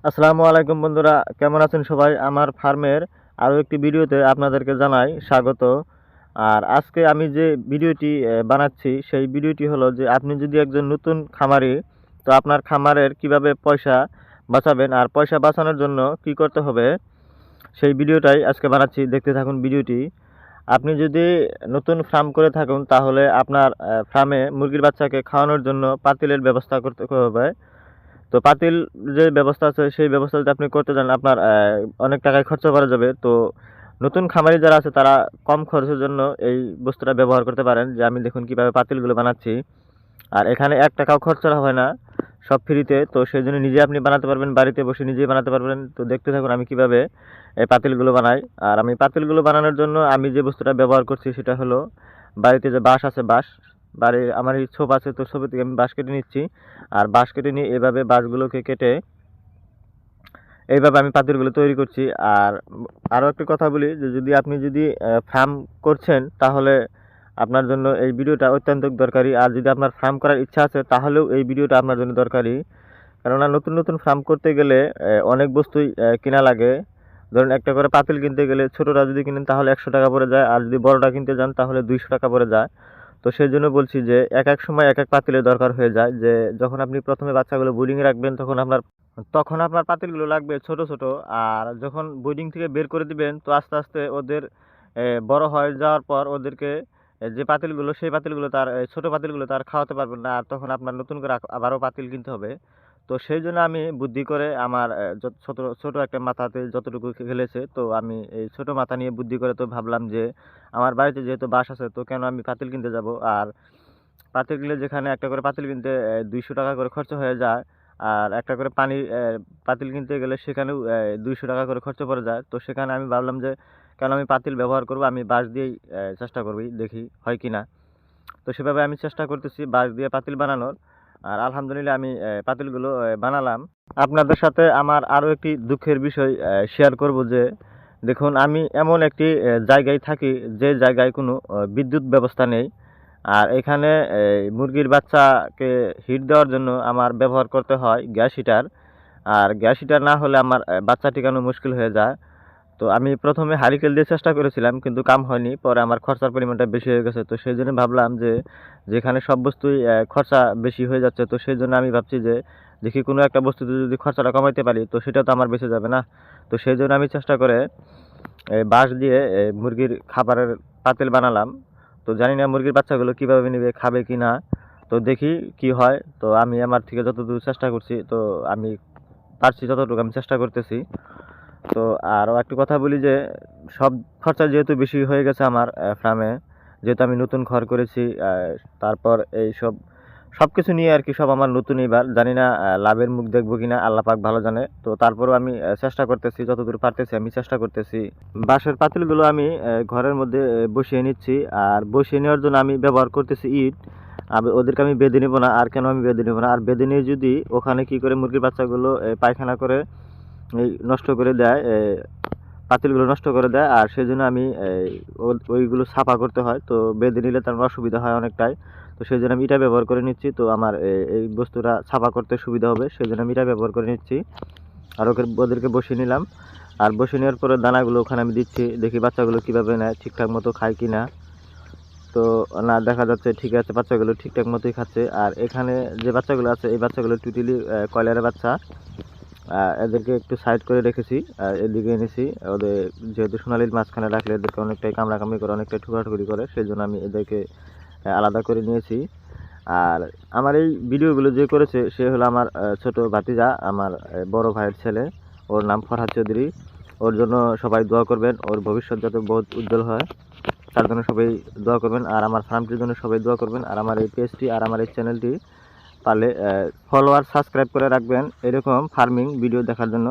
আসসালামু আলাইকুম বন্ধুরা, কেমন আছেন সবাই? আমার ফার্মের আরও একটি ভিডিওতে আপনাদেরকে জানাই স্বাগত। আর আজকে আমি যে ভিডিওটি বানাচ্ছি সেই ভিডিওটি হলো যে আপনি যদি একজন নতুন খামারি, তো আপনার খামারের কিভাবে পয়সা বাঁচাবেন আর পয়সা বাঁচানোর জন্য কি করতে হবে সেই ভিডিওটাই আজকে বানাচ্ছি। দেখতে থাকুন ভিডিওটি। আপনি যদি নতুন ফার্ম করে থাকুন তাহলে আপনার ফার্মে মুরগির বাচ্চাকে খাওয়ানোর জন্য পাতিলের ব্যবস্থা করতে হবে। তো পাতিল যে ব্যবস্থা আছে সেই ব্যবস্থা যদি আপনি করতে চান আপনার অনেক টাকায় খরচ করা যাবে। তো নতুন খামারি যারা আছে তারা কম খরচের জন্য এই বস্তুটা ব্যবহার করতে পারেন। যে আমি দেখুন কিভাবে পাতিলগুলো বানাচ্ছি, আর এখানে 1 টাকাও খরচ হয় না, সব ফ্রিতে। তো সেই জন্য নিজে আপনি বানাতে পারবেন, বাড়িতে বসে নিজেই বানাতে পারবেন। তো দেখতে থাকুন আমি কিভাবে এই পাতিলগুলো বানাই। আর আমি পাতিলগুলো বানানোর জন্য আমি যে বস্তুটা ব্যবহার করছি সেটা হলো বাড়িতে যে বাঁশ আছে, বাঁশ বাড়ির আমার এই ছোপ আছে, তো ছোপ থেকে আমি বাঁশ কেটে নিচ্ছি। আর বাঁশ কেটে নিয়ে এভাবে বাঁশগুলোকে কেটে এইভাবে আমি পাতিলগুলো তৈরি করছি। আর আরও একটি কথা বলি যে যদি ফার্ম করছেন তাহলে আপনার জন্য এই ভিডিওটা অত্যন্ত দরকারি। আর যদি আপনার ফার্ম করার ইচ্ছা আছে তাহলেও এই ভিডিওটা আপনার জন্য দরকারি। কেননা নতুন নতুন ফার্ম করতে গেলে অনেক বস্তুই কেনা লাগে। ধরুন একটা করে পাতিল কিনতে গেলে ছোটোটা যদি কিনেন তাহলে 100 টাকা পড়ে যায়, আর যদি বড়টা কিনতে যান তাহলে 200 টাকা পড়ে যায়। তো সেই জন্য বলছি যে এক এক সময় এক এক পাতিলের দরকার হয়ে যায়। যে যখন আপনি প্রথমে বাচ্চাগুলো ব্রিডিংয়ে রাখবেন তখন আপনার পাতিলগুলো লাগবে ছোট ছোট। আর যখন ব্রিডিং থেকে বের করে দিবেন তো আস্তে আস্তে ওদের বড় হয়ে যাওয়ার পর ওদেরকে যে পাতিলগুলো সেই পাতিলগুলো ছোট পাতিলগুলো তার খাওয়াতে পারবেন না, আর তখন আপনার নতুন করে আবারও পাতিল কিনতে হবে। তো সেই জন্য আমি বুদ্ধি করে আমার ছোট ছোট একটা মাথাতে যতটুকু খেলেছে, তো আমি এই ছোট মাথা নিয়ে বুদ্ধি করে তো ভাবলাম যে আমার বাড়িতে যেহেতু বাঁশ আছে তো কেন আমি পাতিল কিনতে যাব। আর পাতিল কিনলে যেখানে একটা করে পাতিল কিনতে 200 টাকা করে খরচ হয়ে যায়, আর একটা করে পাতিল কিনতে গেলে সেখানেও 200 টাকা করে খরচ পড়ে যায়। তো সেখানে আমি ভাবলাম যে কেন আমি পাতিল ব্যবহার করব, আমি বাঁশ দিয়েই চেষ্টা করবি, দেখি হয় কি না। তো সেভাবে আমি চেষ্টা করতেছি বাঁশ দিয়ে পাতিল বানানোর। আর আলহামদুলিল্লাহ আমি পাতিলগুলো বানালাম। আপনাদের সাথে আমার আরও একটি দুঃখের বিষয় শেয়ার করব যে দেখুন আমি এমন একটি জায়গায় থাকি যে জায়গায় কোনো বিদ্যুৎ ব্যবস্থা নেই। আর এখানে এই মুরগির বাচ্চাকে হিট দেওয়ার জন্য আমার ব্যবহার করতে হয় গ্যাস হিটার। আর গ্যাস হিটার না হলে আমার বাচ্চা টিকানো মুশকিল হয়ে যায়। তো আমি প্রথমে হারিকেন দিয়ে চেষ্টা করেছিলাম কিন্তু কাম হয়নি, পরে আমার খরচার পরিমাণটা বেশি হয়ে গেছে। তো সেই জন্য ভাবলাম যে যেখানে সব বস্তুই খরচা বেশি হয়ে যাচ্ছে, তো সেই জন্য আমি ভাবছি যে দেখি কোনো একটা বস্তুতে যদি খরচাটা কমাইতে পারি তো সেটা তো আমার বেঁচে যাবে না। তো সেই জন্য আমি চেষ্টা করে বাঁশ দিয়ে মুরগির খাবারের পাতিল বানালাম। তো জানি না মুরগির বাচ্চাগুলো কীভাবে নেবে, খাবে কি না। তো দেখি কি হয়। তো আমি আমার থেকে যতদূর চেষ্টা করছি, তো আমি পারছি যতটুকু আমি চেষ্টা করতেছি। তো আরও একটু কথা বলি যে সব খরচা যেহেতু বেশি হয়ে গেছে আমার ফার্মে, যেহেতু আমি নতুন ঘর করেছি, তারপর এই সব কিছু নিয়ে আর কি সব আমার নতুন। এবার জানি না লাভের মুখ দেখবো কিনা, আল্লাহ পাক ভালো জানে। তো তারপরেও আমি চেষ্টা করতেছি, যতদূর পারতেছি আমি চেষ্টা করতেছি। বাঁশের পাতিলগুলো আমি ঘরের মধ্যে বসিয়ে নিচ্ছি। আর বসিয়ে নেওয়ার জন্য আমি ব্যবহার করতেছি ইট। ওদেরকে আমি বেঁধে নেবো না। আর কেন আমি বেঁধে নেবো না, আর বেঁধে নিয়ে যদি ওখানে কি করে মুরগির বাচ্চাগুলো পায়খানা করে এই নষ্ট করে দেয়, পাতিলগুলো নষ্ট করে দেয়। আর সেই জন্য আমি ওইগুলো সাফা করতে হয়, তো বেঁধে নিলে তার অসুবিধা হয় অনেকটাই। তো সেই জন্য আমি এটা ব্যবহার করে নিচ্ছি। তো আমার এই বস্তুটা সাফা করতে সুবিধা হবে, সেই জন্য আমি এটা ব্যবহার করে নিচ্ছি। আর ওদেরকে বসিয়ে নিলাম। আর বসিয়ে নেওয়ার পরে দানাগুলো ওখানে আমি দিচ্ছি, দেখি বাচ্চাগুলো কীভাবে নেয়, ঠিকঠাক মতো খায় কি না। তো না, দেখা যাচ্ছে ঠিক আছে, বাচ্চাগুলো ঠিকঠাক মতোই খাচ্ছে। আর এখানে যে বাচ্চাগুলো আছে এই বাচ্চাগুলো টোটালি কয়লারের বাচ্চা। এদেরকে একটু সাইড করে রেখেছি, এদিকে এনেছি। ওদের যেহেতু সোনালির মাঝখানে রাখলে এদেরকে অনেকটাই কামড়াকামড়ি করে, অনেকটাই ঠুকাঠুকি করে, সেই জন্য আমি এদেরকে আলাদা করে নিয়েছি। আর আমার এই ভিডিওগুলো যে করেছে সে হলো আমার ছোট ভাতিজা, আমার বড় ভাইয়ের ছেলে। ওর নাম ফরহাদ চৌধুরী। ওর জন্য সবাই দোয়া করবেন, ওর ভবিষ্যৎ যাতে বহুত উজ্জ্বল হয় তার জন্য সবাই দোয়া করবেন। আর আমার ফার্মটির জন্য সবাই দোয়া করবেন। আর আমার এই পেজটি আর আমার এই চ্যানেলটি পারলে ফলোয়ার সাবস্ক্রাইব করে রাখবেন এরকম ফার্মিং ভিডিও দেখার জন্য।